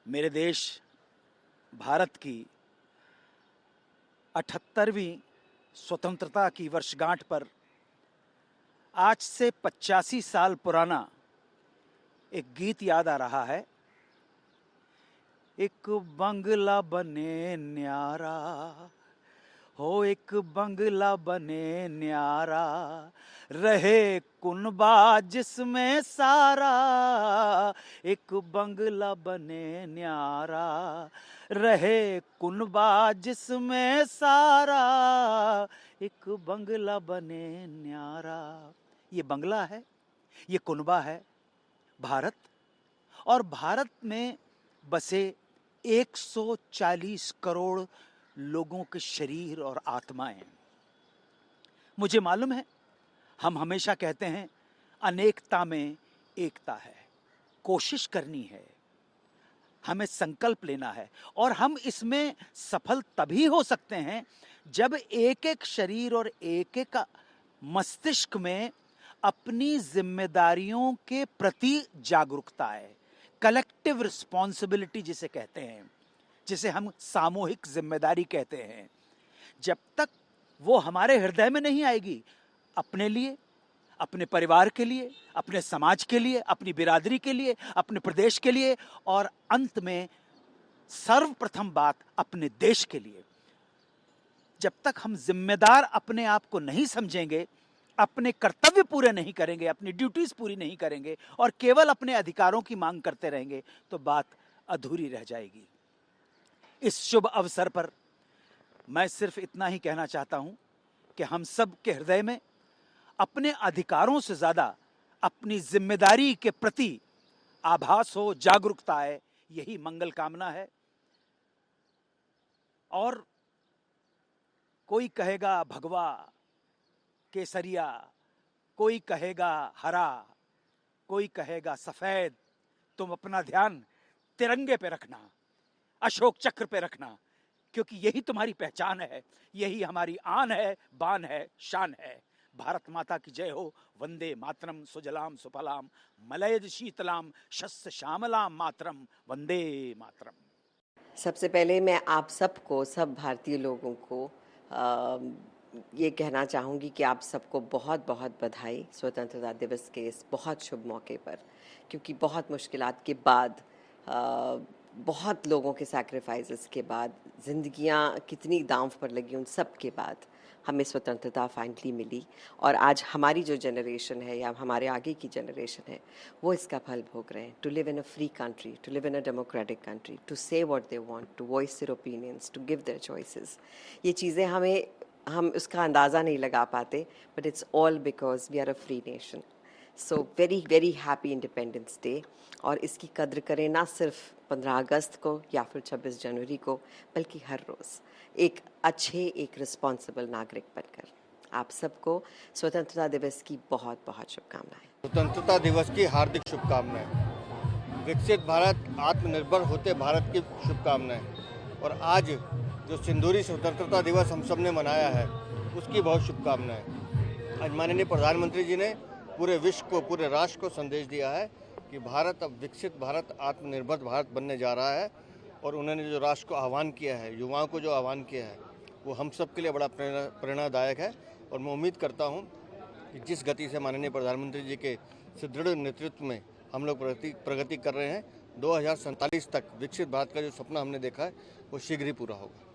मेरे देश भारत की 78वीं स्वतंत्रता की वर्षगांठ पर आज से 85 साल पुराना एक गीत याद आ रहा है। एक बंगला बने न्यारा, हो एक बंगला बने न्यारा, रहे कुनबा जिसमें सारा। एक बंगला बने न्यारा, रहे कुनबा जिसमें सारा। एक बंगला बने न्यारा। ये बंगला है, ये कुनबा है भारत, और भारत में बसे 140 करोड़ लोगों के शरीर और आत्माएं। मुझे मालूम है, हम हमेशा कहते हैं अनेकता में एकता है। कोशिश करनी है, हमें संकल्प लेना है, और हम इसमें सफल तभी हो सकते हैं जब एक एक शरीर और एक एक मस्तिष्क में अपनी जिम्मेदारियों के प्रति जागरूकता है। कलेक्टिव रिस्पॉन्सिबिलिटी जिसे कहते हैं, जिसे हम सामूहिक जिम्मेदारी कहते हैं, जब तक वो हमारे हृदय में नहीं आएगी, अपने लिए, अपने परिवार के लिए, अपने समाज के लिए, अपनी बिरादरी के लिए, अपने प्रदेश के लिए, और अंत में सर्वप्रथम बात अपने देश के लिए, जब तक हम जिम्मेदार अपने आप को नहीं समझेंगे, अपने कर्तव्य पूरे नहीं करेंगे, अपनी ड्यूटीज पूरी नहीं करेंगे और केवल अपने अधिकारों की मांग करते रहेंगे, तो बात अधूरी रह जाएगी। इस शुभ अवसर पर मैं सिर्फ इतना ही कहना चाहता हूं कि हम सब के हृदय में अपने अधिकारों से ज्यादा अपनी जिम्मेदारी के प्रति आभास हो, जागरूकता है। यही मंगल कामना है। और कोई कहेगा भगवा केसरिया, कोई कहेगा हरा, कोई कहेगा सफेद, तुम अपना ध्यान तिरंगे पे रखना, अशोक चक्र पे रखना, क्योंकि यही तुम्हारी पहचान है, यही हमारी आन है, बान है, शान है। भारत माता की जय हो। वंदे मातरम, सुजलाम सुफलाम, मलयज शीतलाम, शस्य श्यामलाम मातरम, वंदे मातरम। सबसे पहले मैं आप सबको, सब भारतीय लोगों को ये कहना चाहूँगी कि आप सबको बहुत बहुत बधाई स्वतंत्रता दिवस के इस बहुत शुभ मौके पर, क्योंकि बहुत मुश्किलात के बाद, बहुत लोगों के सैक्रिफाइसेस के बाद, ज़िंदगियाँ कितनी दांव पर लगी, उन सब के बाद हमें स्वतंत्रता फाइनली मिली। और आज हमारी जो जनरेशन है या हमारे आगे की जनरेशन है, वो इसका फल भोग रहे हैं। To live in a free country, to live in a democratic country, to say what they want, to voice their opinions, to give their choices. ये चीज़ें हम उसका अंदाज़ा नहीं लगा पाते, but it's all because we are a free nation. So very very happy independence day. और इसकी कद्र करें ना सिर्फ 15 अगस्त को या फिर 26 जनवरी को, बल्कि हर रोज़ एक अच्छे, एक रिस्पॉन्सिबल नागरिक बनकर। आप सबको स्वतंत्रता दिवस की बहुत बहुत शुभकामनाएं। स्वतंत्रता दिवस की हार्दिक शुभकामनाएं। विकसित भारत, आत्मनिर्भर होते भारत की शुभकामनाएं। और आज जो सिंदूरी स्वतंत्रता दिवस हम सब ने मनाया है, उसकी बहुत शुभकामनाएं। आज माननीय प्रधानमंत्री जी ने पूरे विश्व को, पूरे राष्ट्र को संदेश दिया है कि भारत अब विकसित भारत, आत्मनिर्भर भारत बनने जा रहा है। और उन्होंने जो राष्ट्र को आह्वान किया है, युवाओं को जो आह्वान किया है, वो हम सब के लिए बड़ा प्रेरणादायक है। और मैं उम्मीद करता हूँ कि जिस गति से माननीय प्रधानमंत्री जी के सुदृढ़ नेतृत्व में हम लोग प्रगति कर रहे हैं, 2047 तक विकसित भारत का जो सपना हमने देखा है, वो शीघ्र ही पूरा होगा।